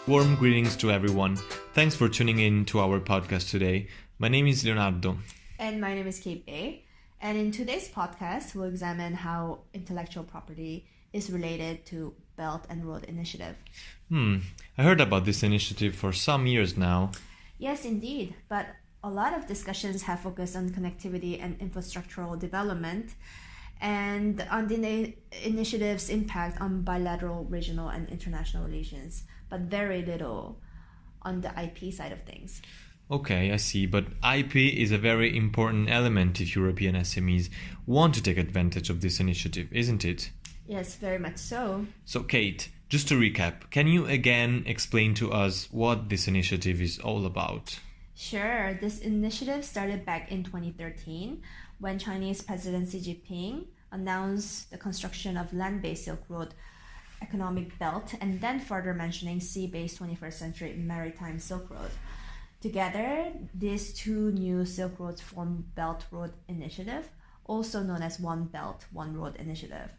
Warm greetings to everyone. Thanks for tuning in to our podcast today. My name is Leonardo. And my name is Kate A. And in today's podcast, we'll examine how intellectual property is related to Belt and Road Initiative. I heard about this initiative for some years now. Yes, indeed. But a lot of discussions have focused on connectivity and infrastructural development and on the initiative's impact on bilateral, regional, and international relations, but very little on the IP side of things. Okay, I see. But IP is a very important element if European SMEs want to take advantage of this initiative, isn't it? Yes, very much so. So, Kate, just to recap, can you again explain to us what this initiative is all about? Sure. This initiative started back in 2013 when Chinese President Xi Jinping announced the construction of land-based Silk Road economic belt and then further mentioning sea-based 21st century maritime Silk Road. Together, these two new Silk Roads form Belt Road Initiative, also known as One Belt, One Road Initiative.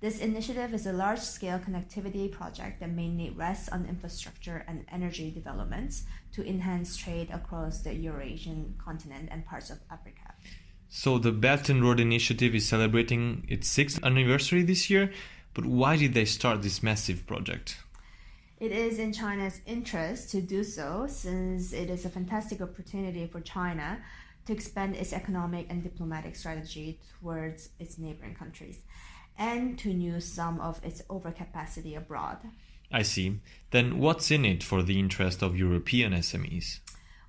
This initiative is a large-scale connectivity project that mainly rests on infrastructure and energy developments to enhance trade across the Eurasian continent and parts of Africa. So the Belt and Road Initiative is celebrating its 6th anniversary this year, but why did they start this massive project? It is in China's interest to do so, since it is a fantastic opportunity for China to expand its economic and diplomatic strategy towards its neighboring countries and to use some of its overcapacity abroad. I see. Then what's in it for the interest of European SMEs?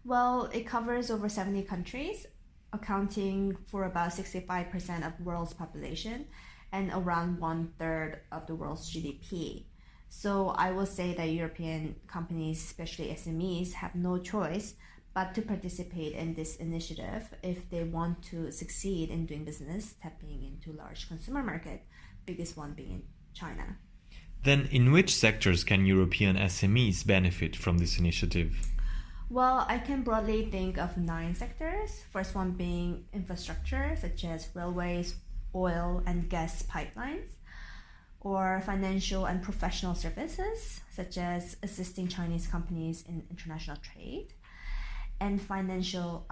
Well, it covers over 70 countries, accounting for about 65% of the world's population and around 1/3 of the world's GDP. So I will say that European companies, especially SMEs, have no choice but to participate in this initiative if they want to succeed in doing business, tapping into large consumer market, biggest one being China. Then in which sectors can European SMEs benefit from this initiative? Well, I can broadly think of 9 sectors. First one being infrastructure, such as railways, oil and gas pipelines, or financial and professional services, such as assisting Chinese companies in international trade, and financial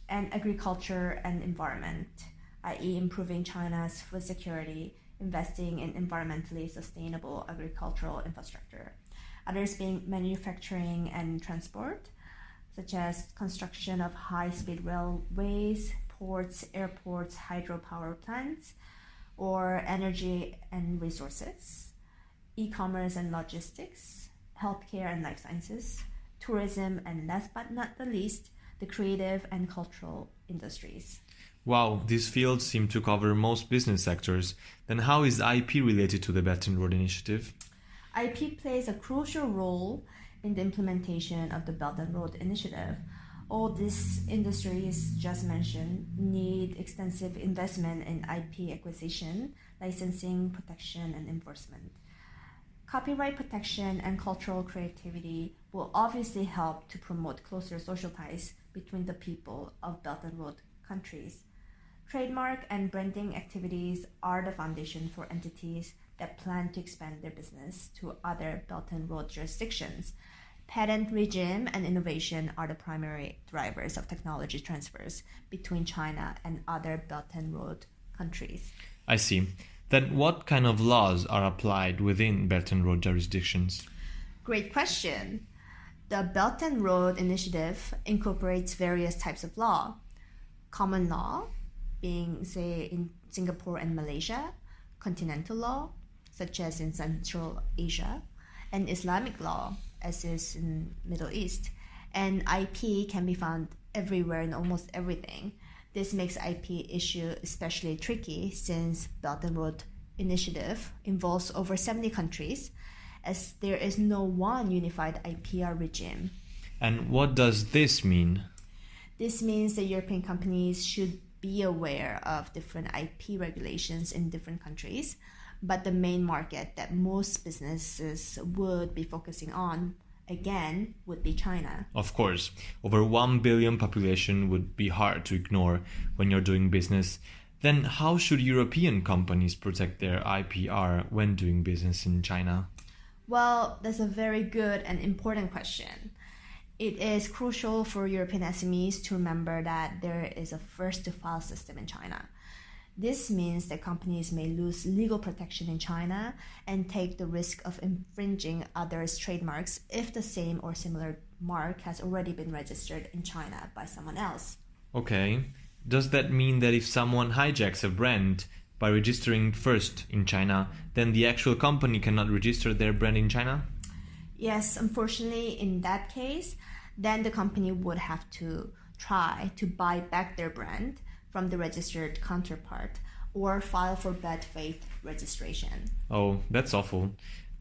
and agriculture and environment, i.e. improving China's food security, investing in environmentally sustainable agricultural infrastructure. Others being manufacturing and transport, such as construction of high-speed railways, ports, airports, hydropower plants, or energy and resources, e-commerce and logistics, healthcare and life sciences, tourism, and last but not the least, the creative and cultural industries. Wow, these fields seem to cover most business sectors. Then how is IP related to the Belt and Road Initiative? IP plays a crucial role in the implementation of the Belt and Road Initiative. All these industries just mentioned need extensive investment in IP acquisition, licensing, protection, and enforcement. Copyright protection and cultural creativity will obviously help to promote closer social ties between the people of Belt and Road countries. Trademark and branding activities are the foundation for entities that plan to expand their business to other Belt and Road jurisdictions. Patent regime and innovation are the primary drivers of technology transfers between China and other Belt and Road countries. I see. Then what kind of laws are applied within Belt and Road jurisdictions? Great question. The Belt and Road Initiative incorporates various types of law. Common law, being, say, in Singapore and Malaysia, continental law, such as in Central Asia, and Islamic law, as is in Middle East. And IP can be found everywhere in almost everything. This makes IP issue especially tricky since Belt and Road Initiative involves over 70 countries, as there is no one unified IPR regime. And what does this mean? This means that European companies should be aware of different IP regulations in different countries, but the main market that most businesses would be focusing on, again, would be China. Of course, over 1 billion population would be hard to ignore when you're doing business. Then how should European companies protect their IPR when doing business in China? Well, that's a very good and important question. It is crucial for European SMEs to remember that there is a first to file system in China. This means that companies may lose legal protection in China and take the risk of infringing others' trademarks if the same or similar mark has already been registered in China by someone else. Okay. Does that mean that if someone hijacks a brand by registering first in China, then the actual company cannot register their brand in China? Yes, unfortunately, in that case, then the company would have to try to buy back their brand from the registered counterpart or file for bad faith registration. Oh, that's awful.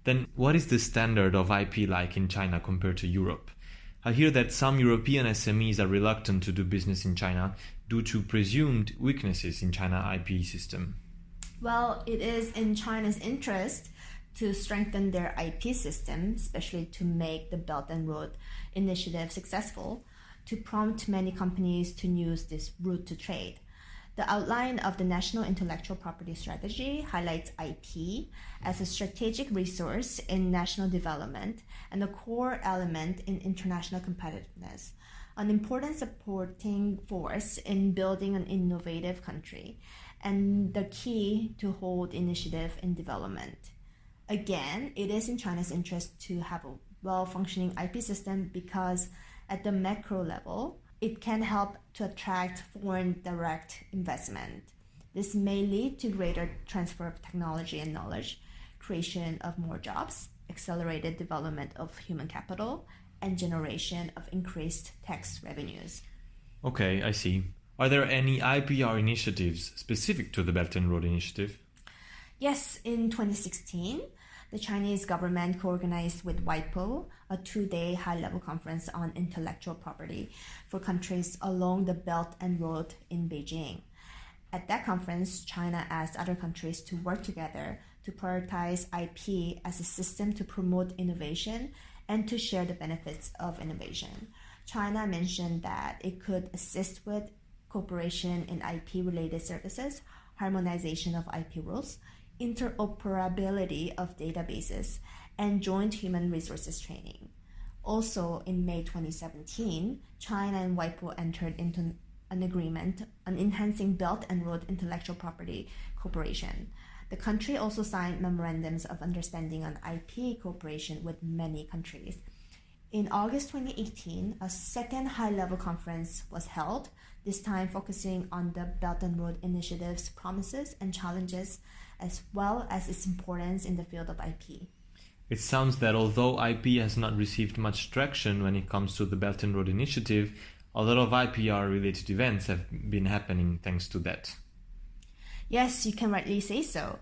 Then what is the standard of IP like in China compared to Europe? I hear that some European SMEs are reluctant to do business in China due to presumed weaknesses in China IP system. Well, it is in China's interest to strengthen their IP system, especially to make the Belt and Road Initiative successful, to prompt many companies to use this route to trade. The outline of the National Intellectual Property Strategy highlights IP as a strategic resource in national development and a core element in international competitiveness, an important supporting force in building an innovative country, and the key to hold initiative in development. Again, it is in China's interest to have a well-functioning IP system because at the macro level, it can help to attract foreign direct investment. This may lead to greater transfer of technology and knowledge, creation of more jobs, accelerated development of human capital, and generation of increased tax revenues. Okay, I see. Are there any IPR initiatives specific to the Belt and Road Initiative? Yes, in 2016, the Chinese government co-organized with WIPO a 2-day high-level conference on intellectual property for countries along the Belt and Road in Beijing. At that conference, China asked other countries to work together to prioritize IP as a system to promote innovation and to share the benefits of innovation. China mentioned that it could assist with cooperation in IP-related services, harmonization of IP rules, interoperability of databases, and joint human resources training. Also, in May 2017, China and WIPO entered into an agreement on enhancing Belt and Road intellectual property cooperation. The country also signed memorandums of understanding on IP cooperation with many countries. In August 2018, a second high-level conference was held, this time focusing on the Belt and Road Initiative's promises and challenges, as well as its importance in the field of IP. It sounds that although IP has not received much traction when it comes to the Belt and Road Initiative, a lot of IPR-related events have been happening thanks to that. Yes, you can rightly say so.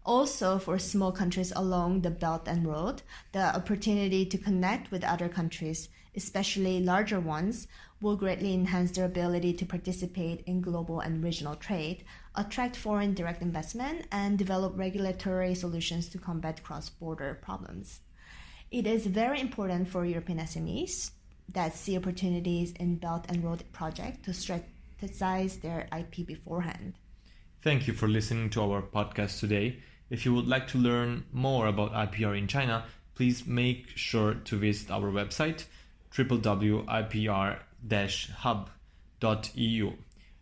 Also, for small countries along the Belt and Road, the opportunity to connect with other countries, especially larger ones, will greatly enhance their ability to participate in global and regional trade, attract foreign direct investment, and develop regulatory solutions to combat cross-border problems. It is very important for European SMEs that see opportunities in Belt and Road project to strategize their IP beforehand. Thank you for listening to our podcast today. If you would like to learn more about IPR in China, please make sure to visit our website www.ipr-hub.eu.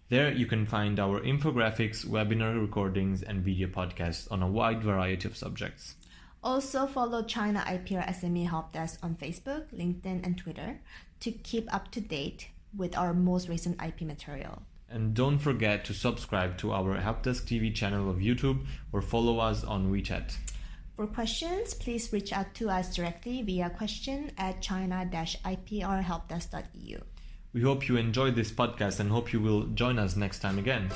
There you can find our infographics, webinar recordings, and video podcasts on a wide variety of subjects. Also follow China IPR SME Help Desk on Facebook, LinkedIn, and Twitter to keep up to date with our most recent IP material. And don't forget to subscribe to our Helpdesk TV channel of YouTube or follow us on WeChat. For questions, please reach out to us directly via question@china-iprhelpdesk.eu. We hope you enjoyed this podcast and hope you will join us next time again.